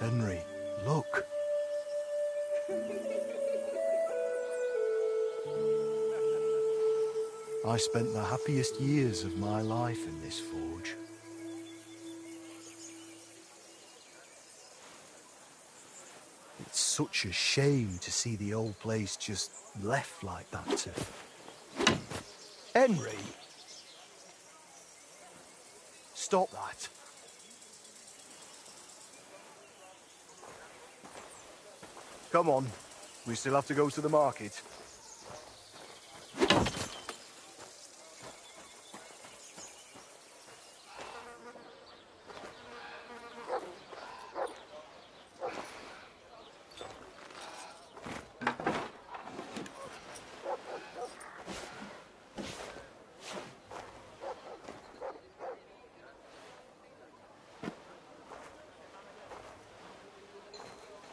Henry, look. I spent the happiest years of my life in this forge. It's such a shame to see the old place just left like that to... Henry! Stop that. Come on, we still have to go to the market.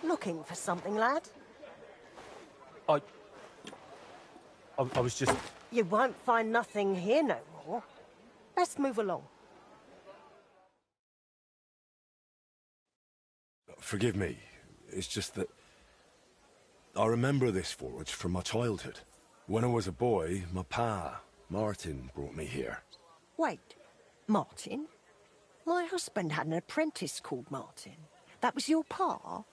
Looking for something, lad? I was just... You won't find nothing here no more. Let's move along. Forgive me. It's just that... I remember this forge from my childhood. When I was a boy, my pa, Martin, brought me here. Wait, Martin? My husband had an apprentice called Martin. That was your pa?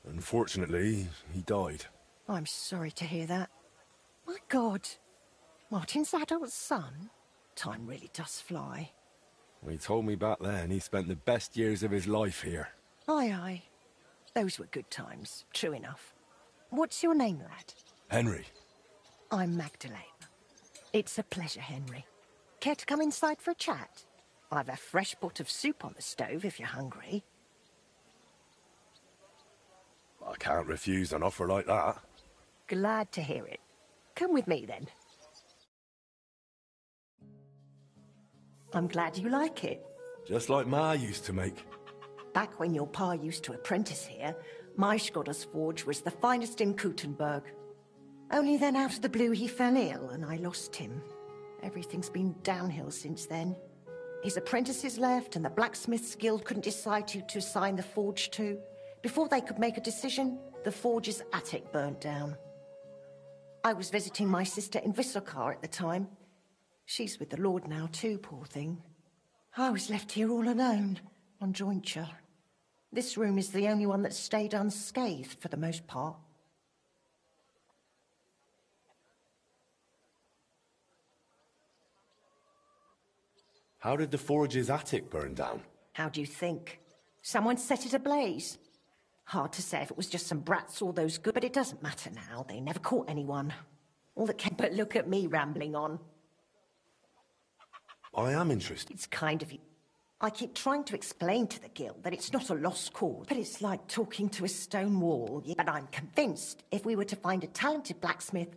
Unfortunately, he died. I'm sorry to hear that. My God, Martin's adult son? Time really does fly. He told me back then he spent the best years of his life here. Aye, aye. Those were good times, true enough. What's your name, lad? Henry. I'm Magdalene. It's a pleasure, Henry. Care to come inside for a chat? I've a fresh pot of soup on the stove if you're hungry. I can't refuse an offer like that. Glad to hear it. Come with me, then. I'm glad you like it. Just like Ma used to make. Back when your pa used to apprentice here, my Skodder's forge was the finest in Kuttenberg. Only then out of the blue he fell ill and I lost him. Everything's been downhill since then. His apprentices left and the blacksmiths guild couldn't decide who to assign the forge to. Before they could make a decision, the forge's attic burnt down. I was visiting my sister in Visokar at the time. She's with the Lord now too, poor thing. I was left here all alone, on jointure. This room is the only one that stayed unscathed for the most part. How did the forge's attic burn down? How do you think? Someone set it ablaze. Hard to say if it was just some brats or those good, but it doesn't matter now. They never caught anyone. All that can but look at me rambling on. I am interested. It's kind of you. I keep trying to explain to the guild that it's not a lost cause, but it's like talking to a stone wall. But I'm convinced if we were to find a talented blacksmith,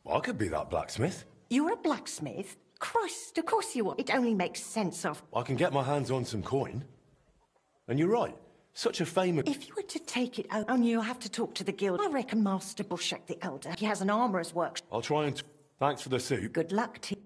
I could be that blacksmith. You're a blacksmith? Christ, of course you are. It only makes sense of... I can get my hands on some coin. And you're right. Such a famous... If you were to take it out on you, I'll have to talk to the guild. I reckon Master Bushek the Elder. He has an armourer's workshop. I'll try and... Thanks for the soup. Good luck to you.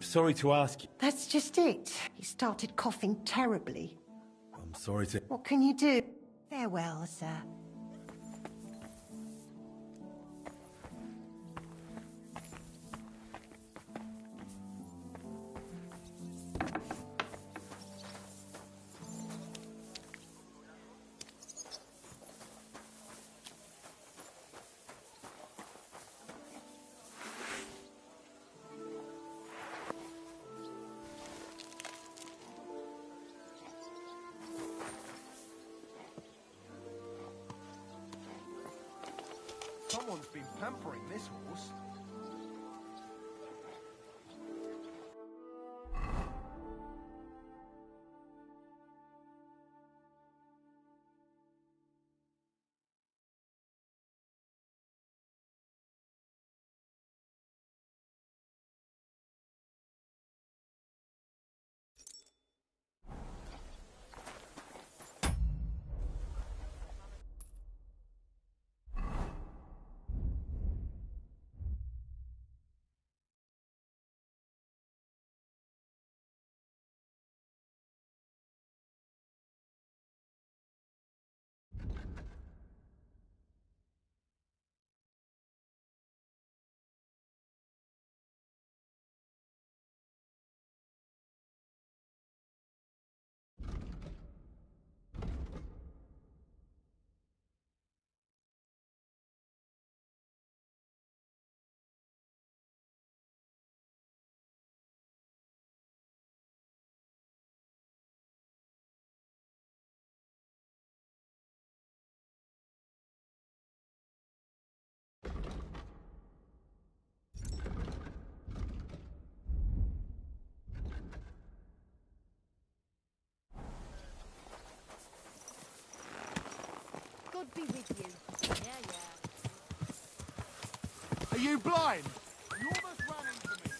Sorry to ask... That's just it. He started coughing terribly. I'm sorry to... What can you do? Farewell, sir. Someone's been pampering this horse. be with you. Yeah, yeah. Are you blind? You almost ran into me.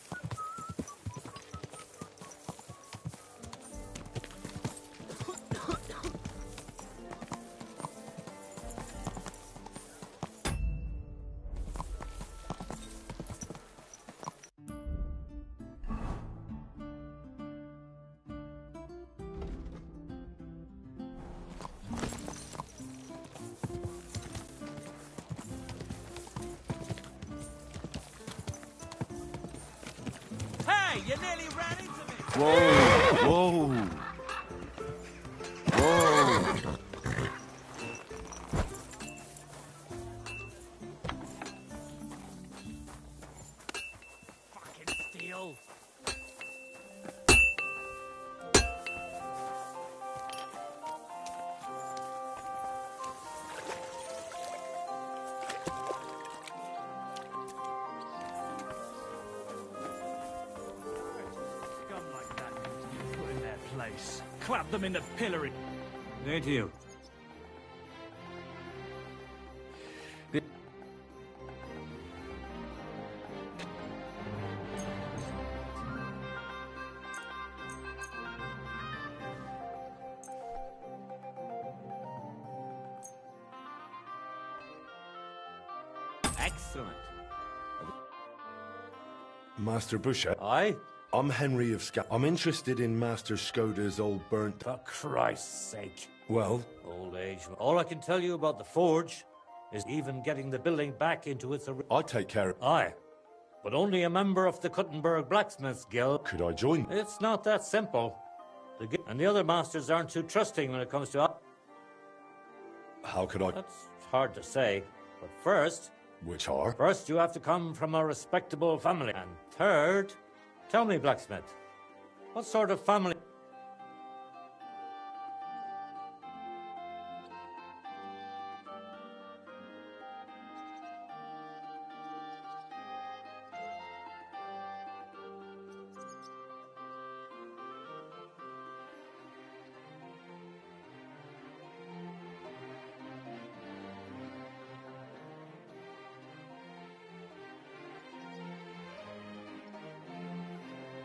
Hey, you nearly ran into me. Whoa! Whoa! Whoa! Fucking steal. Scum like that. Put in their place. Clap them in the pillory. Thank you. Excellent. Master Bouchet, Aye? I'm Henry of I'm interested in Master Skoda's old burnt... For Christ's sake. Well, Old age. All I can tell you about the forge is even getting the building back into its... I take care of... Aye. But only a member of the Kuttenberg Blacksmiths Guild. Could I join? It's not that simple. And the other masters aren't too trusting when it comes to... How could I... That's hard to say. But first you have to come from a respectable family. And third, tell me, blacksmith, what sort of family...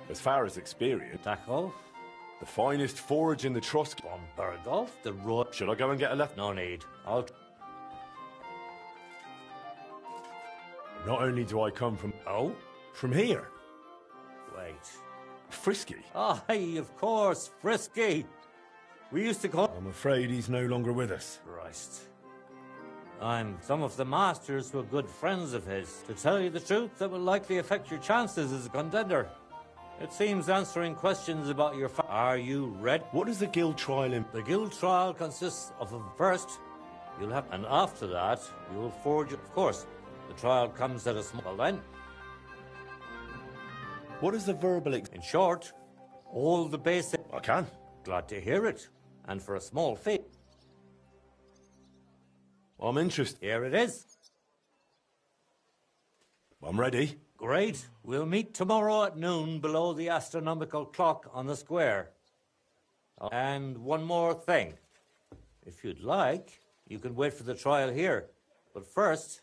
As far as experience, Tackle, the finest forage in the Trusk... von Bergolf, the road... Should I go and get a left? No need. I'll... Not only do I come from... Oh? From here. Wait. Frisky. Aye, of course, Frisky. We used to call... I'm afraid he's no longer with us. Christ. Some of the masters were good friends of his. To tell you the truth, that will likely affect your chances as a contender. It seems answering questions about your Are you ready? What is the guild trial in? The guild trial consists of first, you'll have... And after that, you will forge... Of course, the trial comes at a small... Well then... What is the verbal... In short, all the basic... I can. Glad to hear it. And for a small fee... I'm interested. Here it is. I'm ready. Great. We'll meet tomorrow at noon below the astronomical clock on the square. And one more thing. If you'd like, you can wait for the trial here. But first...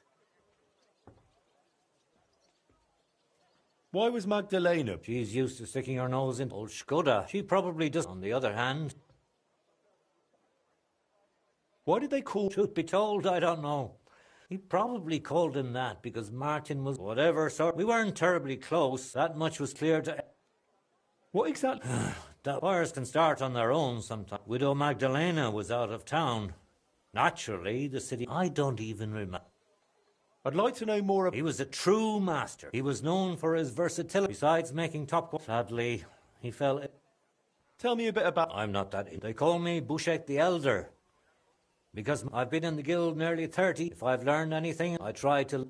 Why was Magdalena? She's used to sticking her nose in old Skoda. She probably does. On the other hand... Why did they call... Truth be told, I don't know. He probably called him that because Martin was... Whatever sort... We weren't terribly close. That much was clear to... What exactly... The fires can start on their own sometimes. Widow Magdalena was out of town. Naturally, the city... I don't even remember. I'd like to know more about... He was a true master. He was known for his versatility. Besides making top... Sadly, he fell... Tell me a bit about... I'm not that... They call me Bouchet the Elder. Because I've been in the guild nearly 30. If I've learned anything, I try to...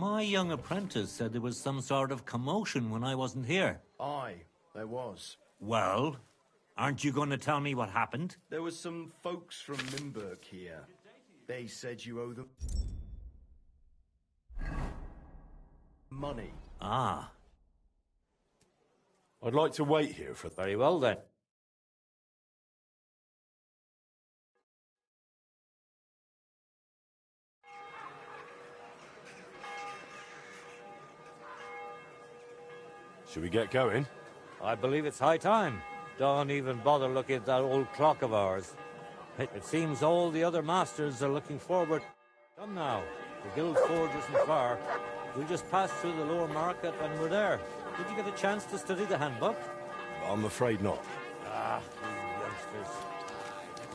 My young apprentice said there was some sort of commotion when I wasn't here. Aye, there was. Well, aren't you going to tell me what happened? There was some folks from Limburg here. They said you owe them money. Ah, I'd like to wait here for... very well then. Should we get going? I believe it's high time. Don't even bother looking at that old clock of ours. It seems all the other masters are looking forward. Come now, the guild forge isn't far. We'll just pass through the lower market and we're there. Did you get a chance to study the handbook? I'm afraid not. Ah, you youngsters.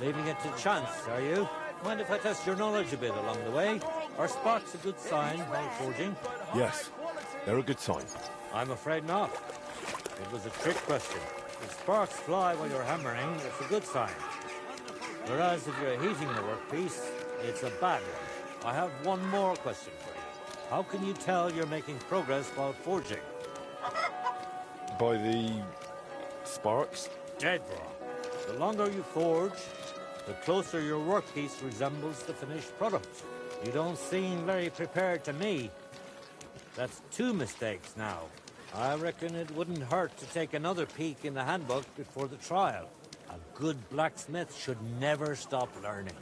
Leaving it to chance, are you? Mind if I test your knowledge a bit along the way? Are sparks a good sign while forging? Yes, they're a good sign. I'm afraid not. It was a trick question. If sparks fly while you're hammering, it's a good sign. Whereas if you're heating the workpiece, it's a bad one. I have one more question for you. How can you tell you're making progress while forging? By the... sparks? Dead wrong. The longer you forge, the closer your workpiece resembles the finished product. You don't seem very prepared to me. That's 2 mistakes now. I reckon it wouldn't hurt to take another peek in the handbook before the trial. A good blacksmith should never stop learning.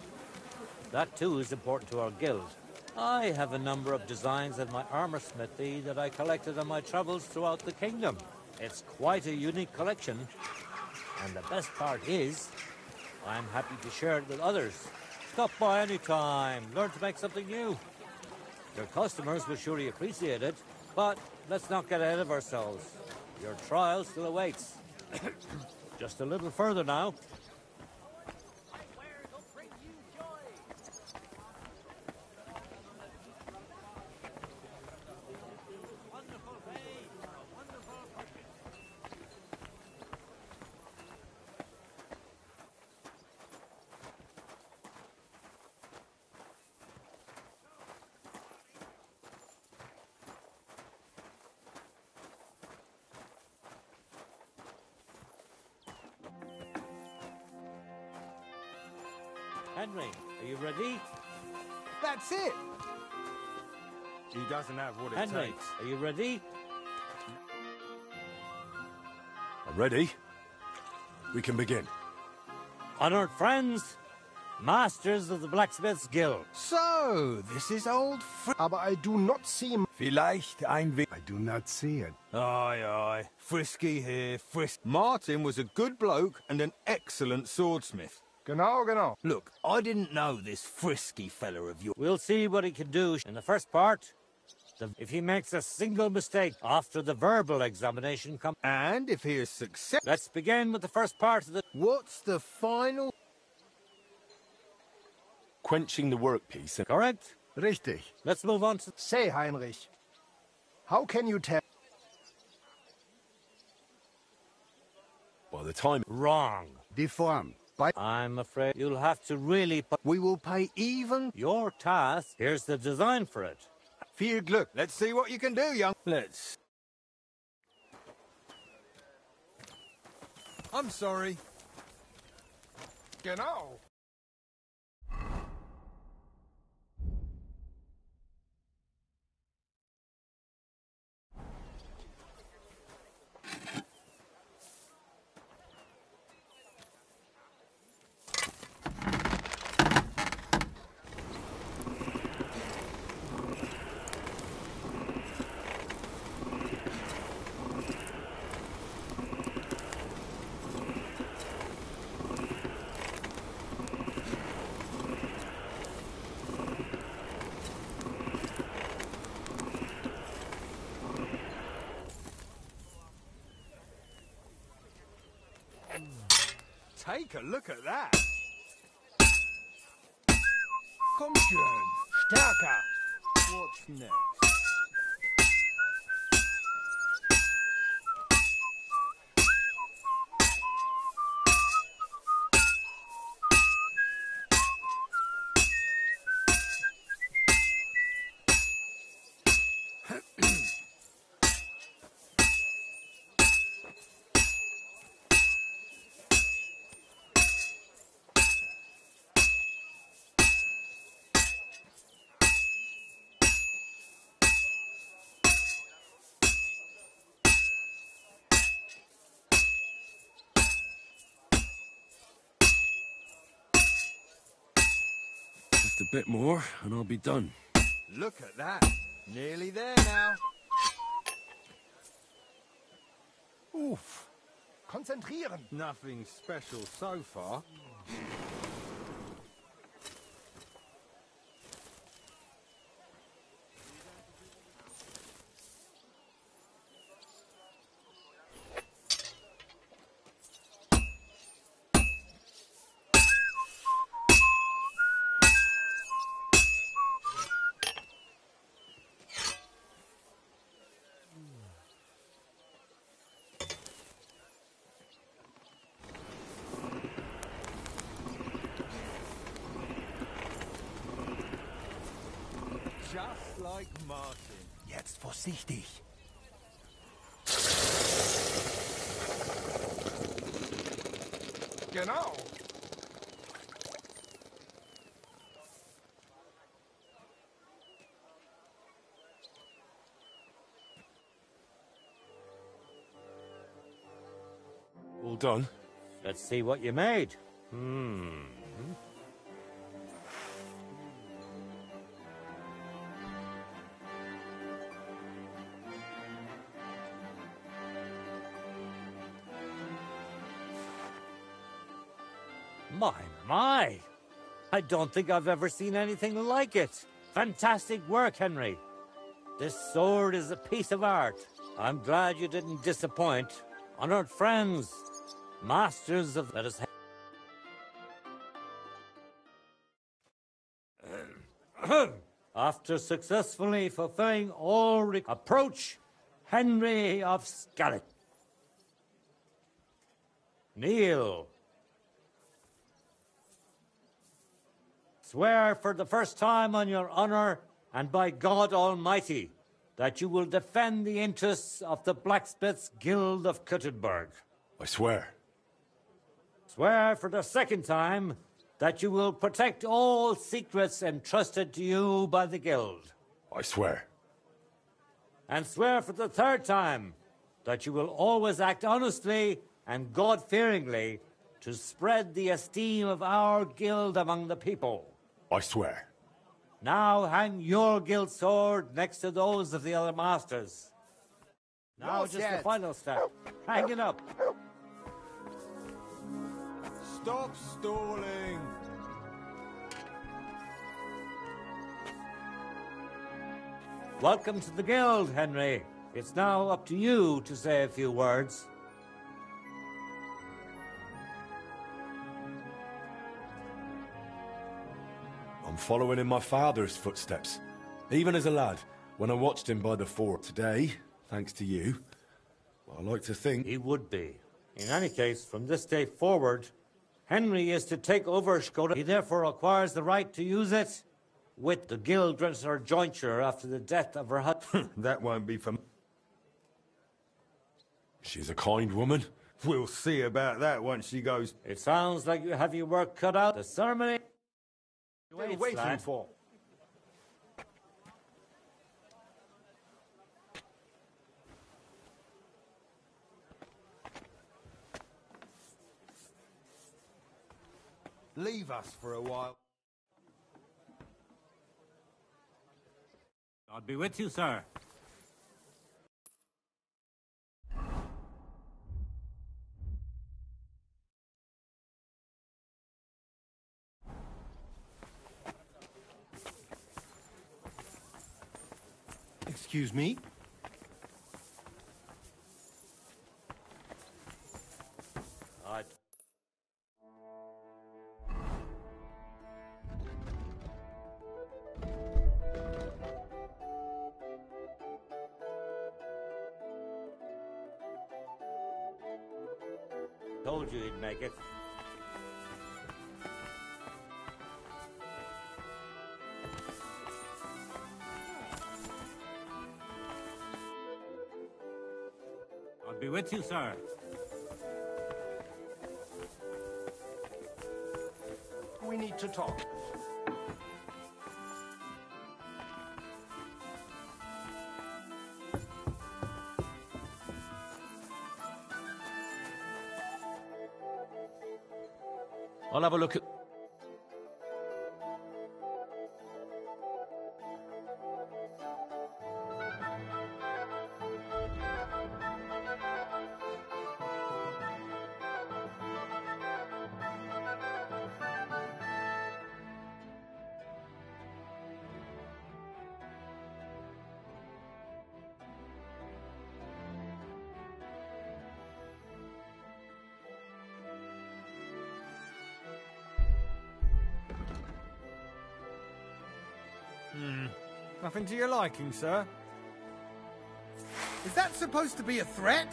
That too is important to our guild. I have a number of designs in my armor smithy that I collected on my travels throughout the kingdom. It's quite a unique collection, and the best part is, I'm happy to share it with others. Stop by any time, learn to make something new. Your customers will surely appreciate it, but let's not get ahead of ourselves. Your trial still awaits. Just a little further now. Henry, are you ready? That's it! He doesn't have what it Henry, takes. are you ready? I'm ready. We can begin. Honored friends, masters of the Blacksmiths Guild. So, this is old Aber I do not see him. Vielleicht ein wenig. I do not see it. Aye, aye. Frisky here, Martin was a good bloke and an excellent swordsmith. Genau, genau. Look, I didn't know this frisky fella of yours. We'll see what he can do in the first part. If he makes a single mistake after the verbal examination comes... And if he is successful... Let's begin with the first part of the... What's the final... Quenching the workpiece and... Correct? Richtig. Let's move on to... Say, Heinrich, how can you tell... By the time... Wrong. Deform. I'm afraid you'll have to really put... We will pay even... Your task. Here's the design for it. Viel Glück. Let's see what you can do, young... Let's... I'm sorry. Genau. Take a look at that. Komm schön. Stärker. What's next? Just a bit more, and I'll be done. Look at that. Nearly there now. Uff. Konzentrieren. Nothing special so far. Just like Martin. Jetzt vorsichtig. Genau. All done? Let's see what you made. My! I don't think I've ever seen anything like it. Fantastic work, Henry. This sword is a piece of art. I'm glad you didn't disappoint. Honored friends, masters of... Let us... After successfully fulfilling all... Approach Henry of Scarlet. Kneel. Swear for the first time on your honor and by God Almighty that you will defend the interests of the Blacksmiths' Guild of Kuttenberg. I swear. Swear for the second time that you will protect all secrets entrusted to you by the Guild. I swear. And swear for the third time that you will always act honestly and God-fearingly to spread the esteem of our Guild among the people. I swear. Now hang your guild sword next to those of the other masters. Now Los just the jetzt. final step. Hang it up. Stop stalling. Welcome to the guild, Henry. It's now up to you to say a few words. I'm following in my father's footsteps. Even as a lad, when I watched him by the fort today, thanks to you, well, I like to think... He would be. In any case, from this day forward, Henry is to take over Skoda. He therefore acquires the right to use it with the guild dresser jointure after the death of her husband. That won't be for... She's a kind woman. We'll see about that once she goes... It sounds like you have your work cut out. The ceremony... What are you waiting for? Leave us for a while. I'll be with you, sir. Excuse me? I told you he'd make it. I'll be with you, sir. We need to talk. I'll have a look at... Nothing to your liking, sir? Is that supposed to be a threat?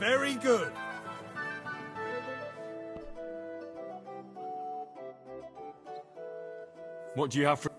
Very good. What do you have for...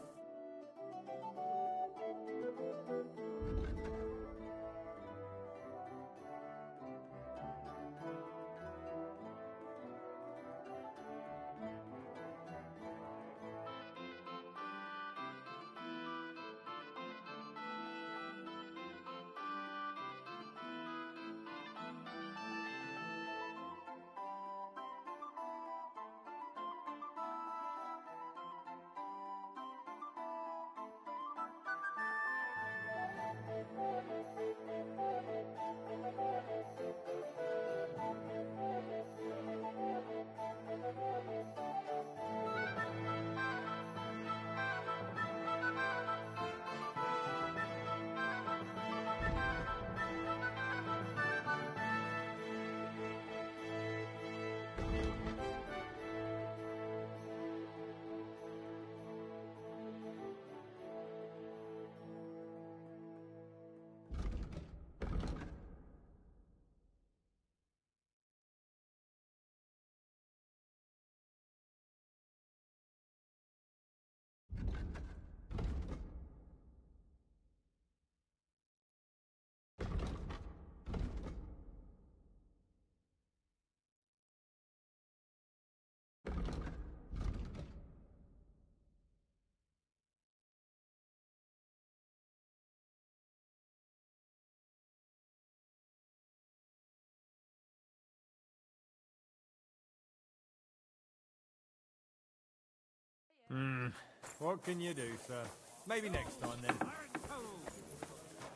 What can you do, sir? Maybe next time, then.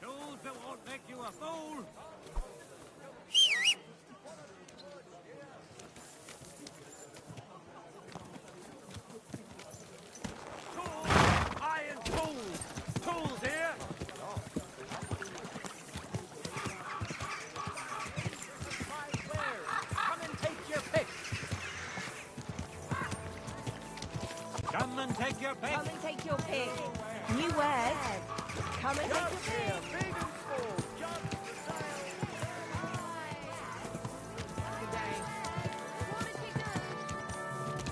Tools that won't make you a fool! Tools! Iron tools! Tools here! Come and take your pick. Come and take your pick. Come and take your pick. New word. Come and take your pick.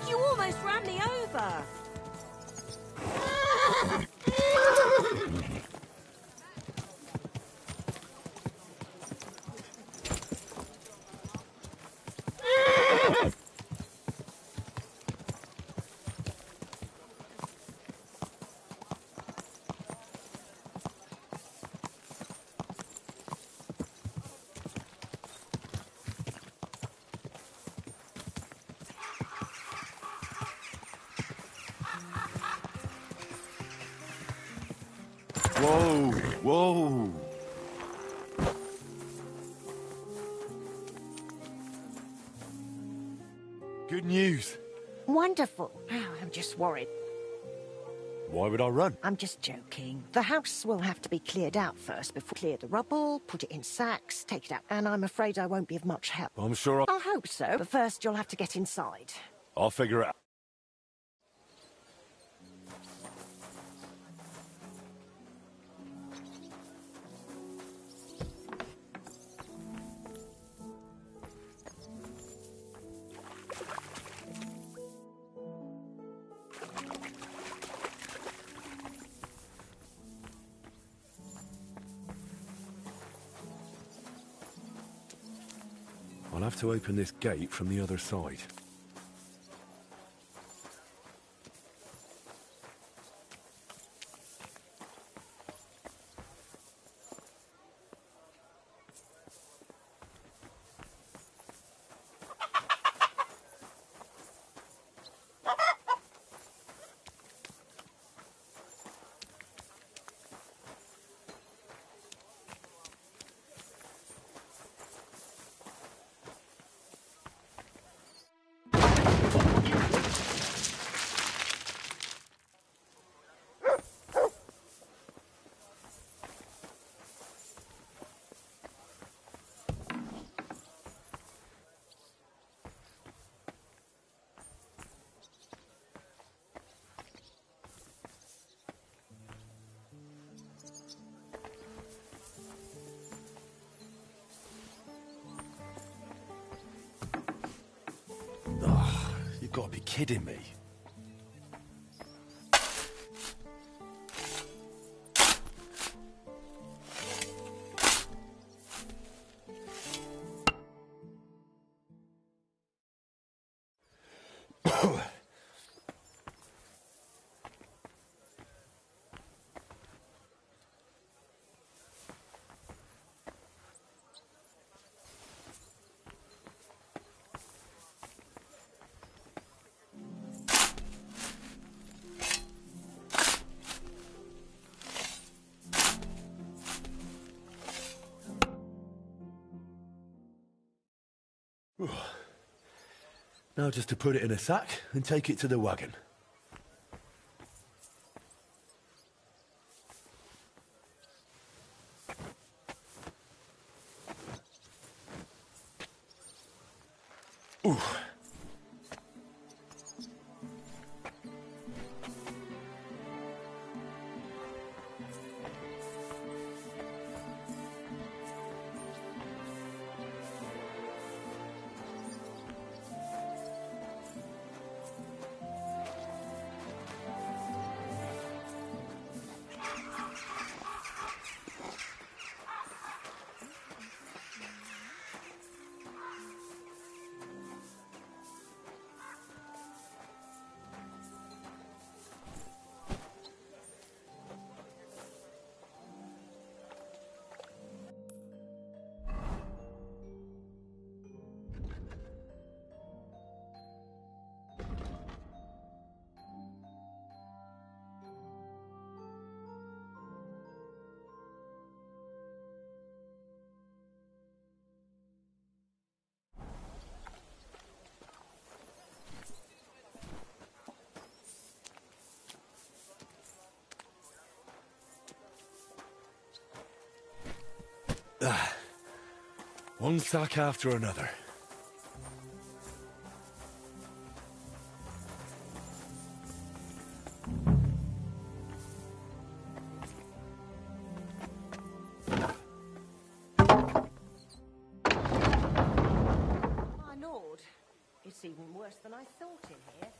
You almost ran me over. Whoa, whoa. Good news. Wonderful. Oh, I'm just worried. Why would I run? I'm just joking. The house will have to be cleared out first before clear the rubble, put it in sacks, take it out, and I'm afraid I won't be of much help. I'm sure I hope so, but first you'll have to get inside. I'll figure it out. I'll have to open this gate from the other side. got to be kidding me. Now just to put it in a sack and take it to the wagon. Ooh. One sack after another. My lord, it's even worse than I thought in here.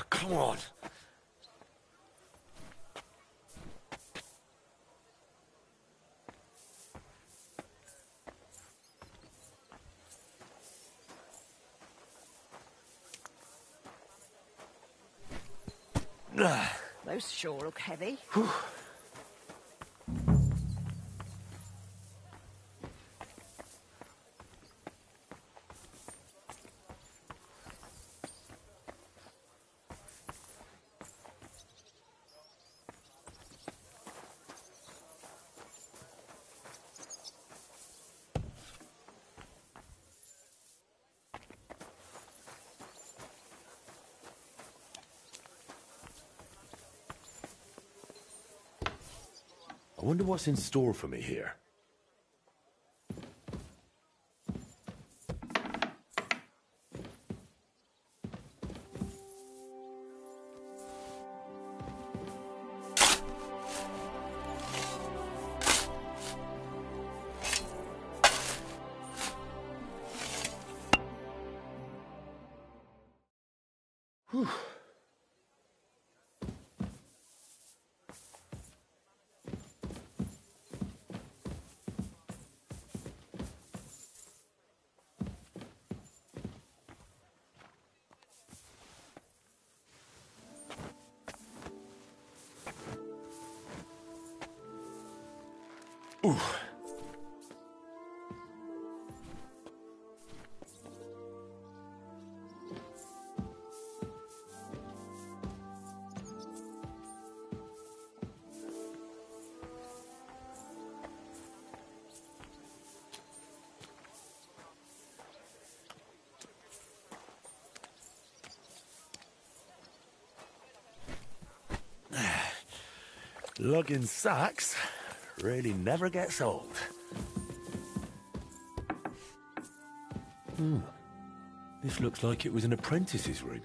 Come on. Those sure look heavy. I wonder what's in store for me here. Whew. Ooh. Lugging sacks really never gets old. This looks like it was an apprentice's room.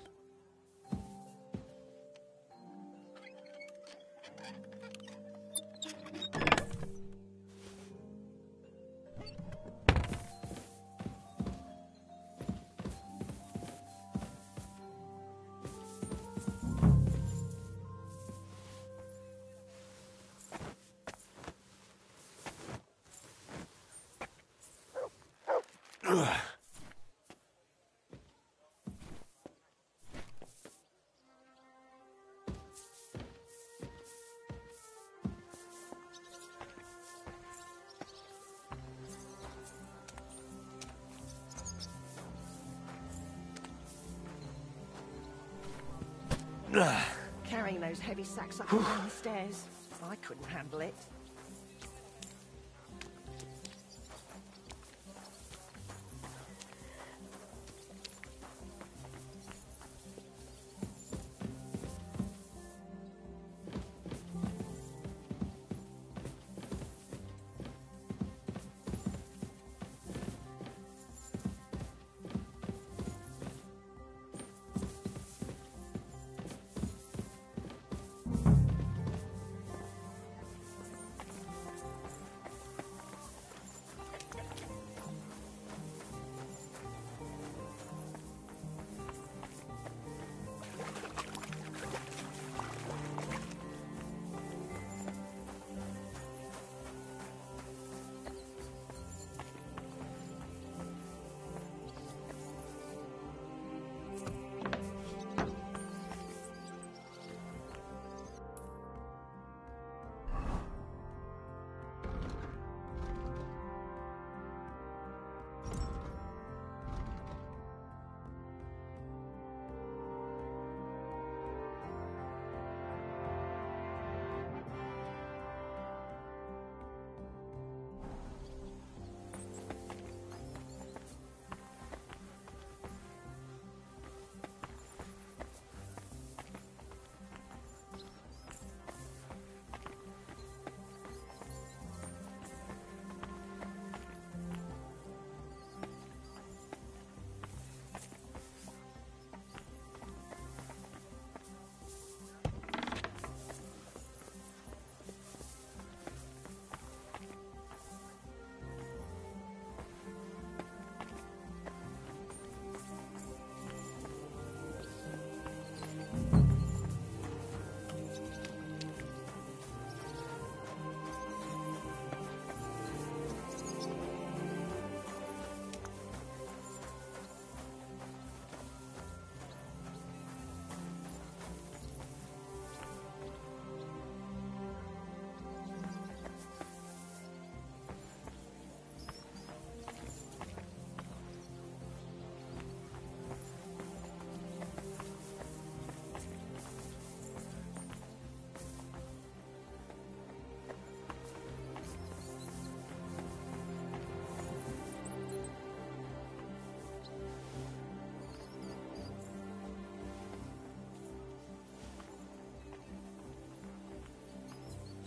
Carrying those heavy sacks up and down the stairs. I couldn't handle it.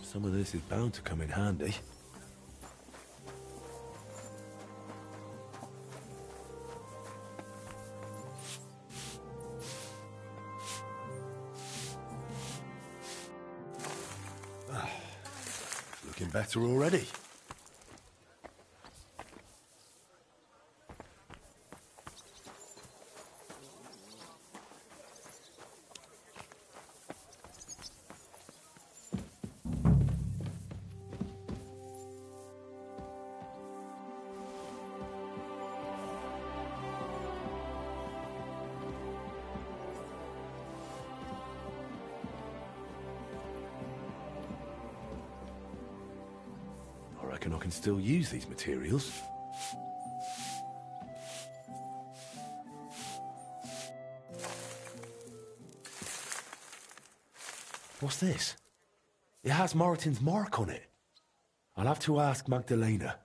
Some of this is bound to come in handy. Looking better already. I reckon I can still use these materials. What's this? It has Martin's mark on it. I'll have to ask Magdalena.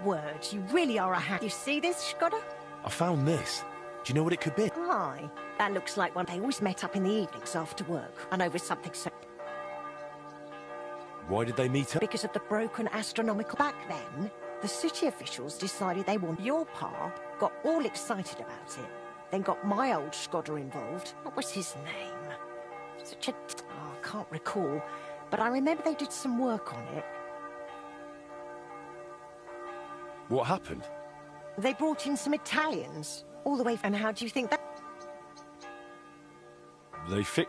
word, you really are a hack. You see this, Skoda? I found this. Do you know what it could be? Aye. That looks like one they always met up in the evenings after work, and over something so... Why did they meet up? Because of the broken astronomical... Back then, the city officials decided they wanted... Your pa got all excited about it, then got my old Skoda involved. What was his name? Such a... Oh, I can't recall, but I remember they did some work on it. What happened? They brought in some Italians, all the way... And how do you think that...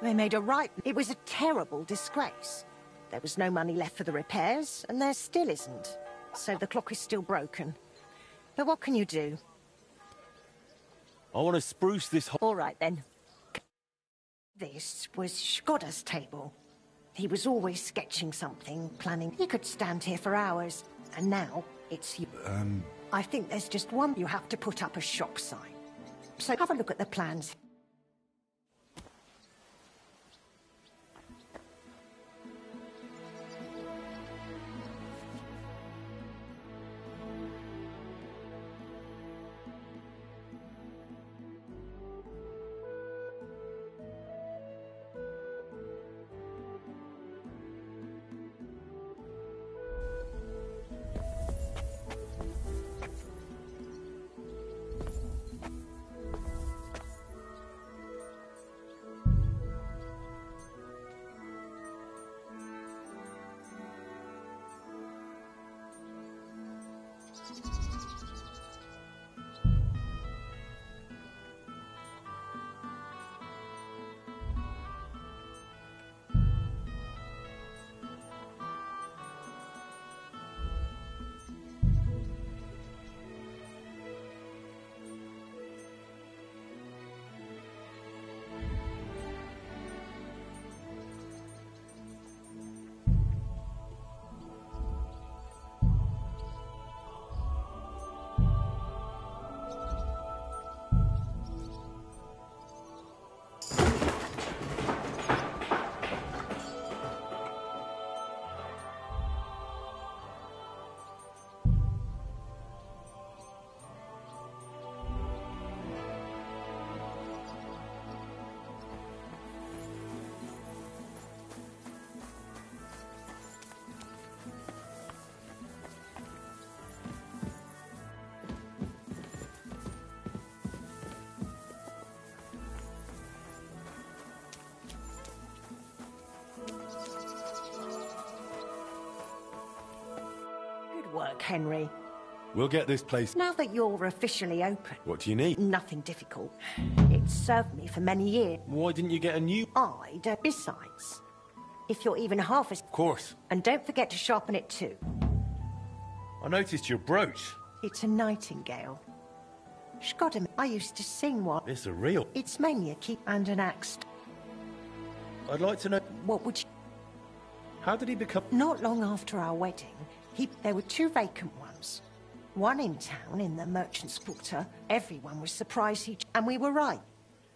They made a right... It was a terrible disgrace. There was no money left for the repairs, and there still isn't. So the clock is still broken. But what can you do? I want to spruce this whole... All right, then. This was Skoda's table. He was always sketching something, planning. He could stand here for hours. And now, it's you. I think there's just one you have to put up a shop sign. So have a look at the plans. Work, Henry. We'll get this place... Now that you're officially open... What do you need? Nothing difficult. It's served me for many years. Why didn't you get a new... Besides, if you're even half as... Of course. And don't forget to sharpen it too. I noticed your brooch. It's a nightingale. Skoda, I used to sing one. It's a real... It's mainly a key and an axe. I'd like to know... What would you... How did he become... Not long after our wedding, there were 2 vacant ones. One in town, in the Merchant's Quarter. Everyone was surprised and we were right.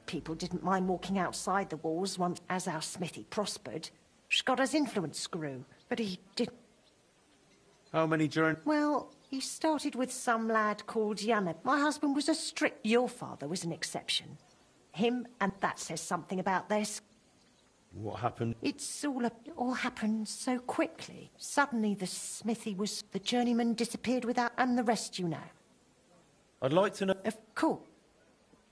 People didn't mind walking outside the walls once as our smithy prospered. Skoda's influence grew, but he didn't... How many during... Well, he started with some lad called Janne. My husband was a strict... Your father was an exception. Him, and that says something about this. What happened? It's all happened so quickly. Suddenly the smithy was... The journeyman disappeared without... And the rest you know. I'd like to know... Of course.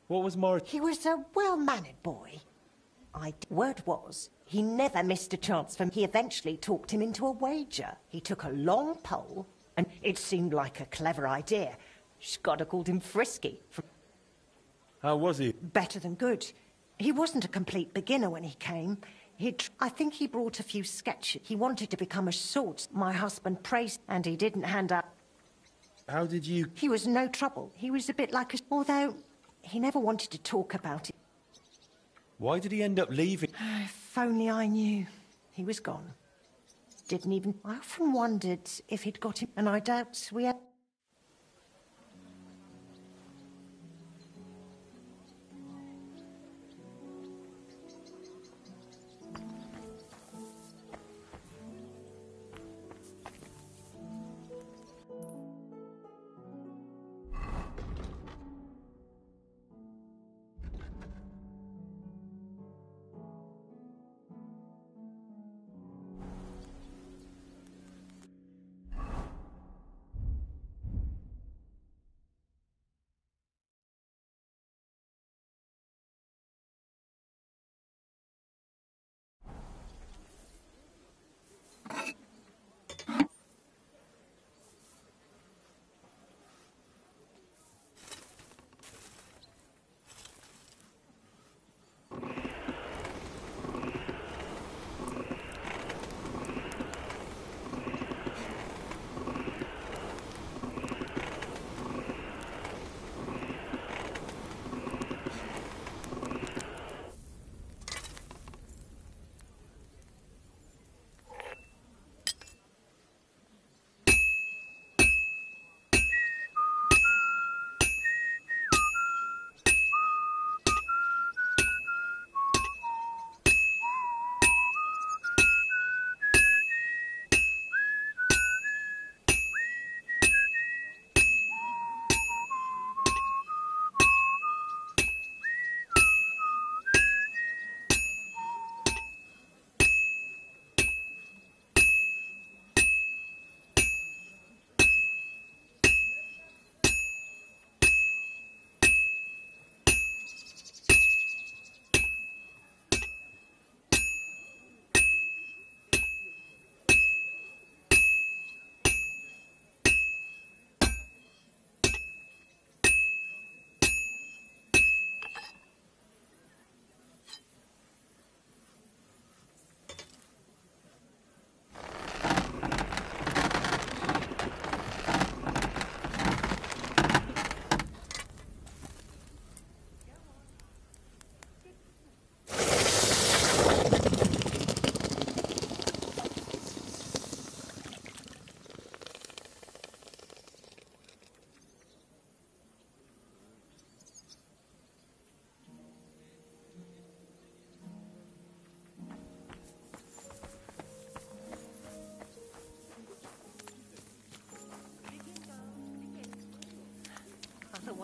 What was Morris... He was a well-mannered boy. Word was, he never missed a chance from... He eventually talked him into a wager. He took a long pole, and it seemed like a clever idea. Skoda called him Frisky. How was he? Better than good. He wasn't a complete beginner when he came. I think he brought a few sketches. He wanted to become a swordsman. My husband praised, and he didn't hand up. How did you... He was no trouble. He was a bit like a... Although, he never wanted to talk about it. Why did he end up leaving? If only I knew. He was gone. Didn't even... I often wondered if he'd got him, and I doubt we had...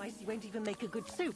nice, he won't even make a good soup.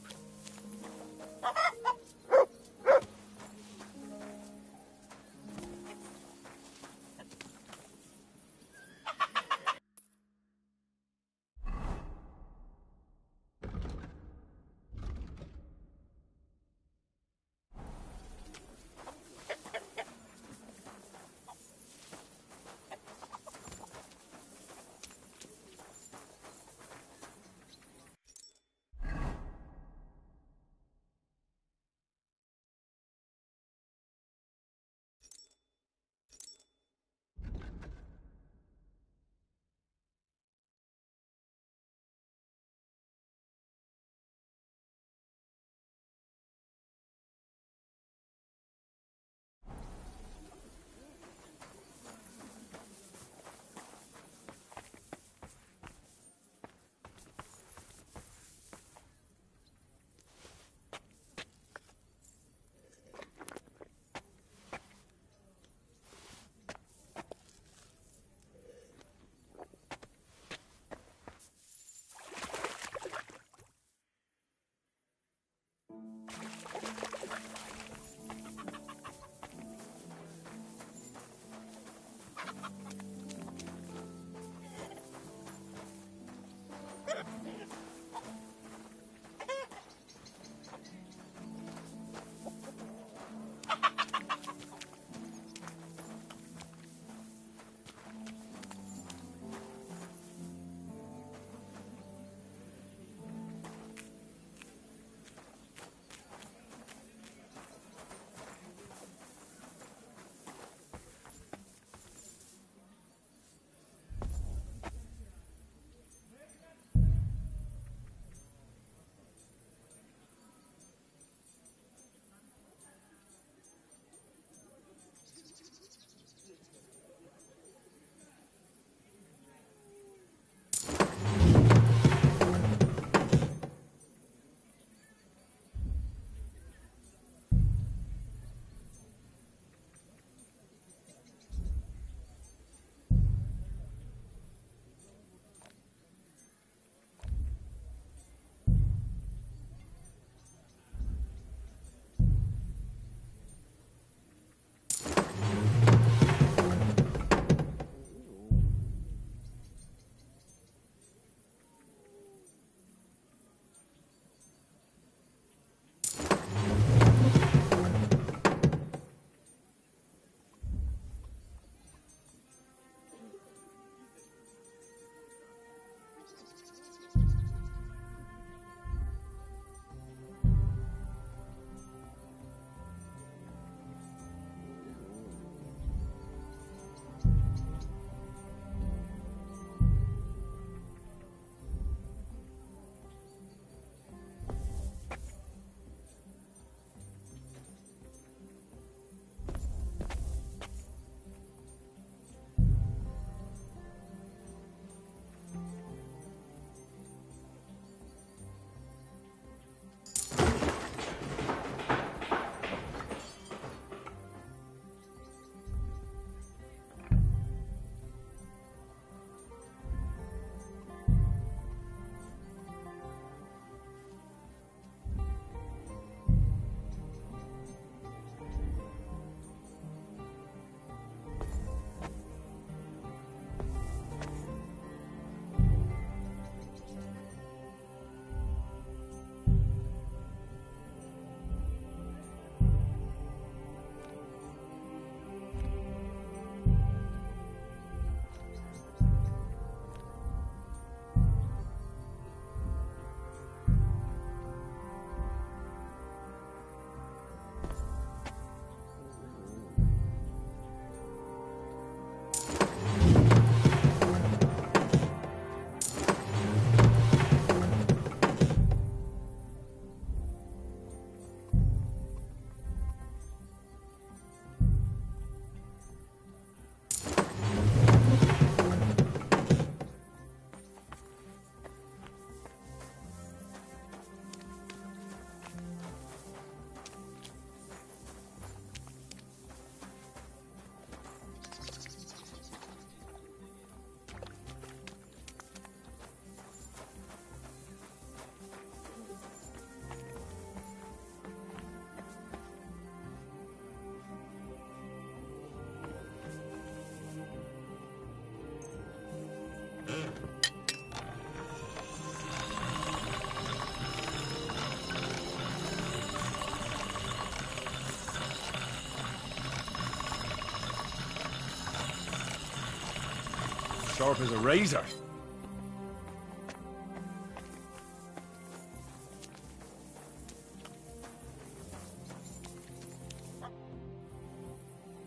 Sharp as a razor.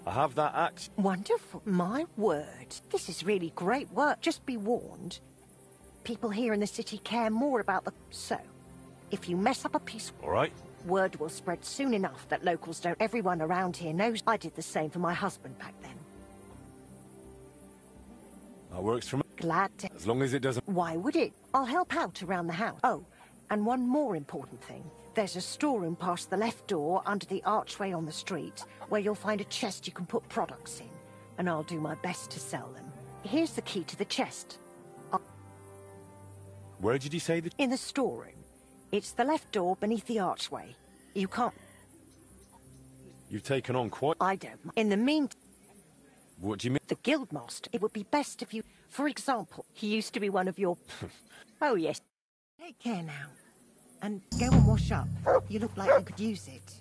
I have that axe. Wonderful. My word. This is really great work. Just be warned. People here in the city care more about the... So, if you mess up a piece... All right. Word will spread soon enough that locals don't... Everyone around here knows I did the same for my husband back then. That works for me. Glad to... As long as it doesn't... Why would it? I'll help out around the house. Oh, and one more important thing. There's a storeroom past the left door under the archway on the street where you'll find a chest you can put products in, and I'll do my best to sell them. Here's the key to the chest. Where did you say that? In the storeroom. It's the left door beneath the archway. You can't... You've taken on quite... I don't. In the meantime... What do you mean? The Guildmaster. It would be best if you... For example, he used to be one of your... Oh, yes. Take care now. And go and wash up. You look like you could use it.